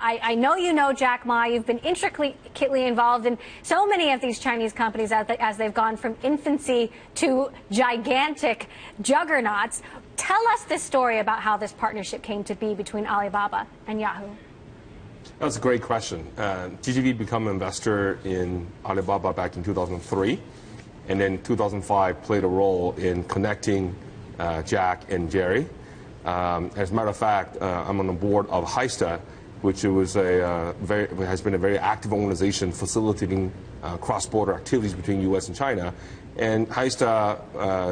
I know you know Jack Ma. You've been intricately involved in so many of these Chinese companies as they've gone from infancy to gigantic juggernauts. Tell us this story about how this partnership came to be between Alibaba and Yahoo. That's a great question. GGV became an investor in Alibaba back in 2003, and then 2005 played a role in connecting Jack and Jerry. As a matter of fact, I'm on the board of Heista, which has been a very active organization facilitating cross-border activities between U.S. and China. And Heista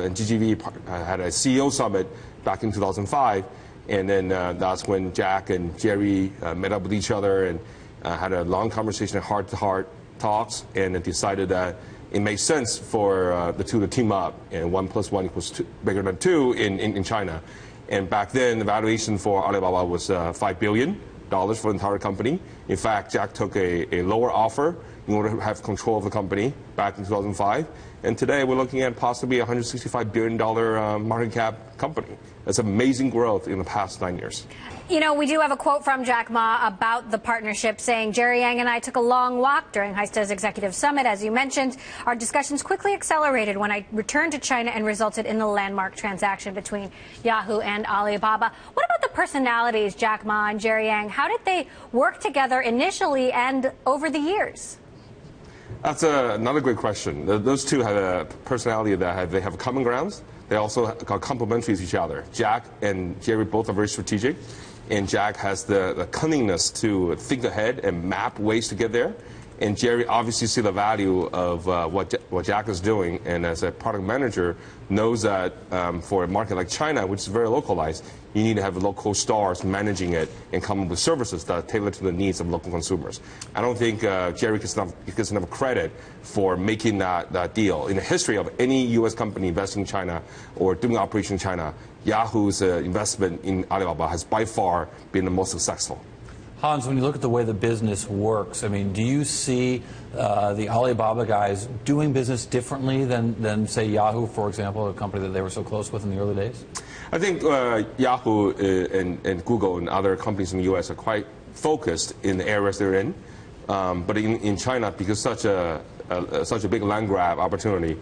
and GGV had a CEO summit back in 2005, and then that's when Jack and Jerry met up with each other and had a long conversation, heart-to-heart talks, and then decided that it made sense for the two to team up, and 1 + 1 = bigger than 2 in China. And back then, the valuation for Alibaba was $5 billion for the entire company. In fact, Jack took a lower offer in order to have control of the company back in 2005. And today, we're looking at possibly a $165 billion market cap company. That's amazing growth in the past 9 years. You know, we do have a quote from Jack Ma about the partnership saying, Jerry Yang and I took a long walk during Heista's executive summit. As you mentioned, our discussions quickly accelerated when I returned to China and resulted in the landmark transaction between Yahoo and Alibaba. What about the personalities, Jack Ma and Jerry Yang? How did they work together initially and over the years? That's another great question. Those two have a personality that they have common grounds. They also are complementary to each other. Jack and Jerry both are very strategic, and Jack has the cunningness to think ahead and map ways to get there. And Jerry obviously sees the value of what Jack is doing, and as a product manager, knows that for a market like China, which is very localized, you need to have local stars managing it and come up with services that are tailored to the needs of local consumers. I don't think Jerry gets enough credit for making that deal. In the history of any U.S. company investing in China or doing operation in China, Yahoo's investment in Alibaba has by far been the most successful. Hans, when you look at the way the business works, I mean, do you see the Alibaba guys doing business differently than, say, Yahoo, for example, a company that they were so close with in the early days? I think Yahoo and Google and other companies in the U.S. are quite focused in the areas they're in. But in China, because such a big land grab opportunity,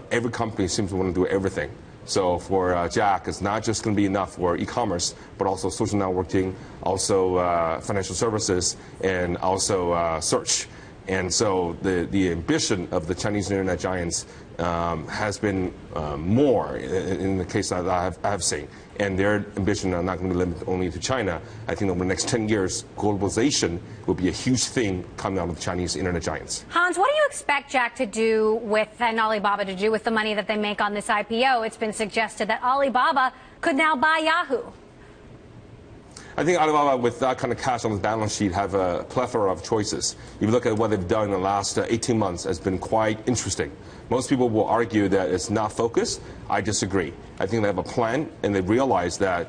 every company seems to want to do everything. So for Jack, it's not just going to be enough for e-commerce, but also social networking, also financial services, and also search. And so the ambition of the Chinese internet giants has been more in the case that I have seen. And their ambition are not going to be limited only to China. I think over the next 10 years, globalization will be a huge thing coming out of the Chinese internet giants. Hans, what do you expect Jack to do with, and Alibaba to do with the money that they make on this IPO? It's been suggested that Alibaba could now buy Yahoo. I think Alibaba, with that kind of cash on the balance sheet, have a plethora of choices. If you look at what they've done in the last 18 months, has been quite interesting. Most people will argue that it's not focused. I disagree. I think they have a plan, and they realize that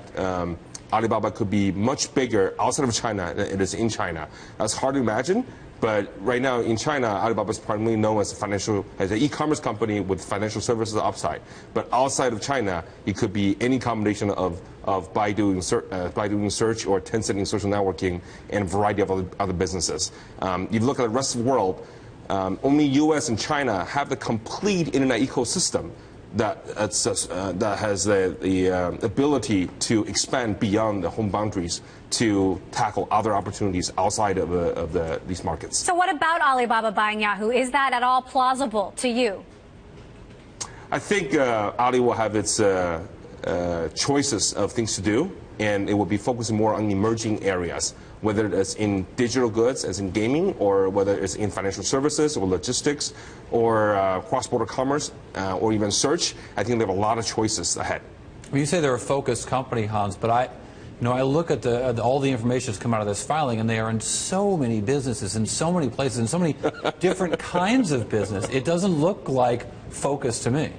Alibaba could be much bigger outside of China than it is in China. That's hard to imagine, but right now in China, Alibaba is primarily known as an e-commerce company with financial services upside. But outside of China, it could be any combination of Baidu search or Tencent in social networking and a variety of other businesses. If you look at the rest of the world, only U.S. and China have the complete internet ecosystem that has the ability to expand beyond the home boundaries to tackle other opportunities outside of these markets. So what about Alibaba buying Yahoo? Is that at all plausible to you? I think Ali will have its choices of things to do, and it will be focusing more on emerging areas, whether it's in digital goods, as in gaming, or whether it's in financial services or logistics or cross-border commerce or even search. I think they have a lot of choices ahead. Well, you say they're a focused company, Hans, but I look at all the information that's come out of this filing, and they are in so many businesses, in so many places, in so many different kinds of business. It doesn't look like focus to me.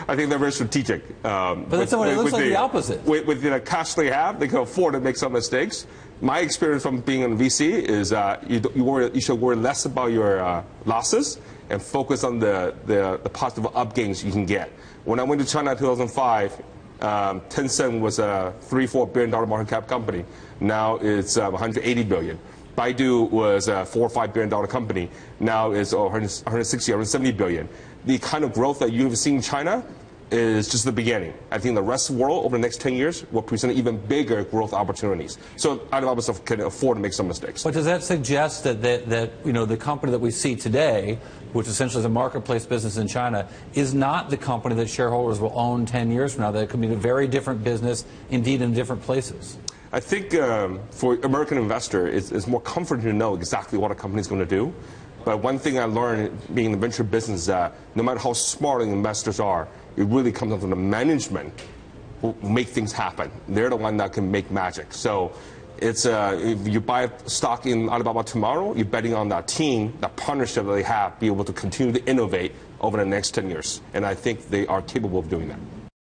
I think they're very strategic. But it looks like the opposite. With the cash they have, they can afford to make some mistakes. My experience from being in VC is you should worry less about your losses and focus on the positive up gains you can get. When I went to China in 2005, Tencent was a $3-4 billion market cap company. Now it's $180 billion. Baidu was a $4 or $5 billion company. Now is 160, 170 billion. The kind of growth that you've seen in China is just the beginning. I think the rest of the world over the next 10 years will present even bigger growth opportunities. So Alibaba can afford to make some mistakes. But does that suggest that the company that we see today, which essentially is a marketplace business in China, is not the company that shareholders will own 10 years from now? That it could be a very different business, indeed in different places? I think for American investor, it's more comforting to know exactly what a company is going to do. But one thing I learned being in the venture business is that no matter how smart investors are, it really comes down to the management who make things happen. They're the one that can make magic. So it's if you buy stock in Alibaba tomorrow, you're betting on that team, that partnership that they have, be able to continue to innovate over the next 10 years. And I think they are capable of doing that.